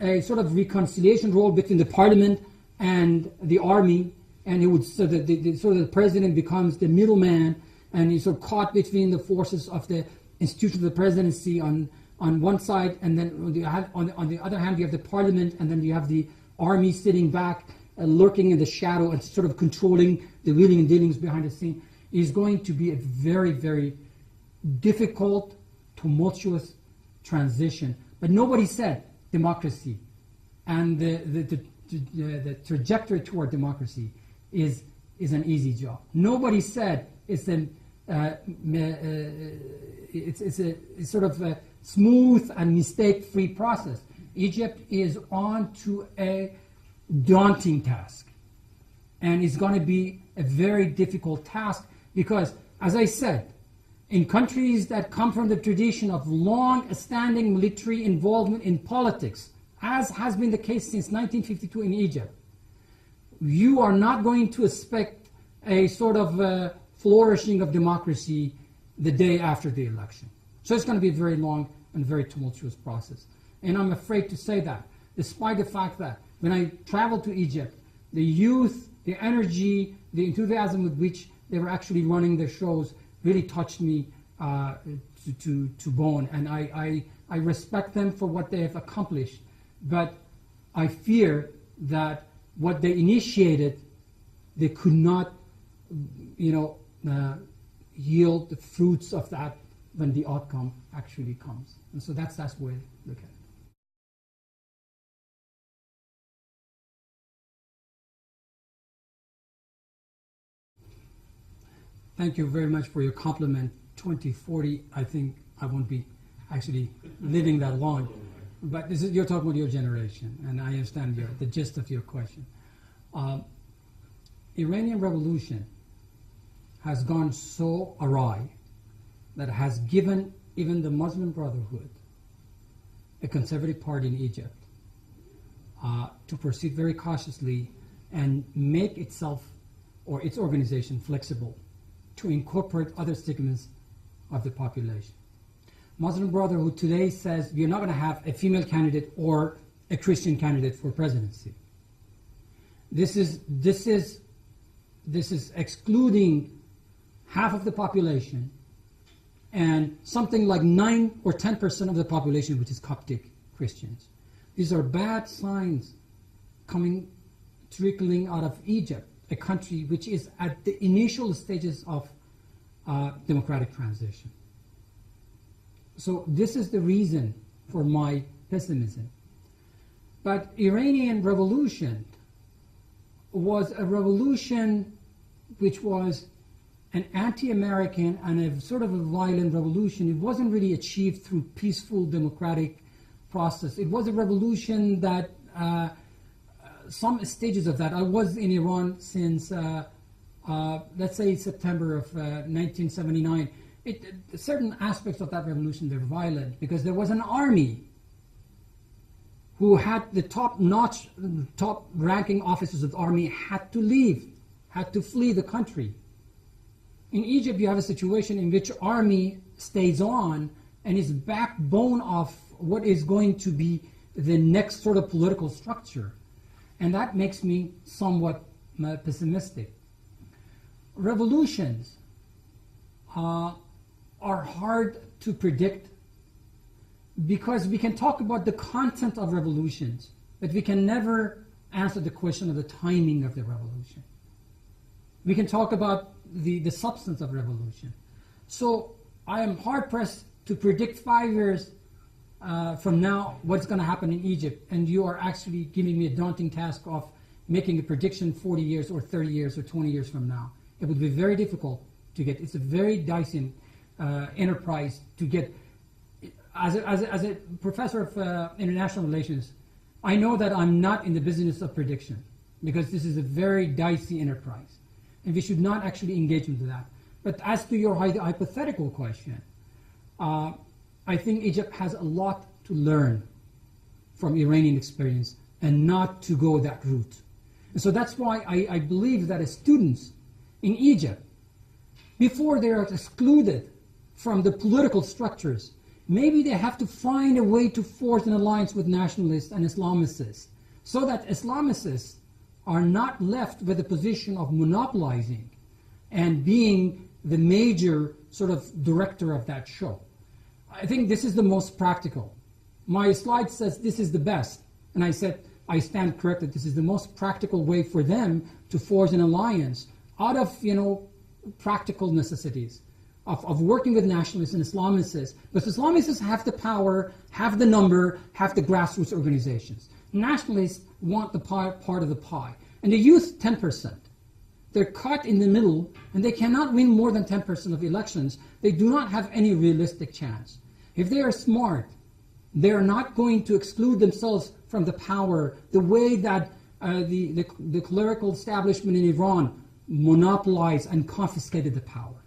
a sort of reconciliation role between the parliament and the army, and it would so that the president becomes the middleman, and he's sort of caught between the forces of the institution of the presidency on one side, and then on the other hand you have the parliament, and then you have the army sitting back, lurking in the shadow and sort of controlling the wheeling and dealings behind the scene, is going to be a very, very difficult, tumultuous transition. But nobody said democracy, and the trajectory toward democracy is an easy job. Nobody said it's a sort of a smooth and mistake-free process. Egypt is on to a daunting task, and it's going to be a very difficult task because, as I said, in countries that come from the tradition of long-standing military involvement in politics, as has been the case since 1952 in Egypt, you are not going to expect a sort of flourishing of democracy the day after the election. So it's going to be a very long and very tumultuous process. And I'm afraid to say that, despite the fact that when I traveled to Egypt, the youth, the energy, the enthusiasm with which they were actually running their shows really touched me to bone. And I respect them for what they have accomplished. But I fear that what they initiated, they could not, yield the fruits of that when the outcome actually comes. And so that's the way I look at it. Thank you very much for your compliment. 2040, I think I won't be actually living that long. But you're talking about your generation, and I understand the gist of your question. Iranian revolution has gone so awry that it has given even the Muslim Brotherhood, a conservative party in Egypt, to proceed very cautiously and make itself or its organization flexible to incorporate other segments of the population. Muslim Brotherhood today says we're not going to have a female candidate or a Christian candidate for presidency. This is excluding half of the population and something like 9 or 10% of the population, which is Coptic Christians. These are bad signs trickling out of Egypt, a country which is at the initial stages of democratic transition. So this is the reason for my pessimism. But Iranian revolution was a revolution which was an anti-American and a sort of a violent revolution. It wasn't really achieved through peaceful democratic process. It was a revolution that some stages of that. I was in Iran since, let's say, September of 1979. Certain aspects of that revolution were violent because there was an army who had the top-ranking officers of the army had to leave, had to flee the country. In Egypt, you have a situation in which army stays on and is backbone of what is going to be the next sort of political structure. And that makes me somewhat pessimistic. Revolutions are hard to predict because we can talk about the content of revolutions, but we can never answer the question of the timing of the revolution. We can talk about the substance of revolution. So I am hard-pressed to predict 5 years from now what's going to happen in Egypt, and you are actually giving me a daunting task of making a prediction 40 years or 30 years or 20 years from now. It would be very difficult to get. It's a very dicey enterprise to get. As a professor of international relations, I know that I'm not in the business of prediction because this is a very dicey enterprise, and we should not actually engage into that. But as to your hypothetical question, I think Egypt has a lot to learn from Iranian experience and not to go that route. And so that's why I believe that as students in Egypt, before they are excluded from the political structures maybe they have to find a way to forge an alliance with nationalists and Islamicists so that Islamicists are not left with a position of monopolizing and being the major sort of director of that show. I think this is the most practical. My slide says this is the best, and I said I stand corrected. This is the most practical way for them to forge an alliance out of, practical necessities of working with nationalists and Islamicists. Because Islamicists have the power, have the number, have the grassroots organizations. Nationalists want the part of the pie. And the youth, 10%. They're cut in the middle, and they cannot win more than 10% of elections. They do not have any realistic chance. If they are smart, they are not going to exclude themselves from the power the way that the clerical establishment in Iran monopolized and confiscated the power.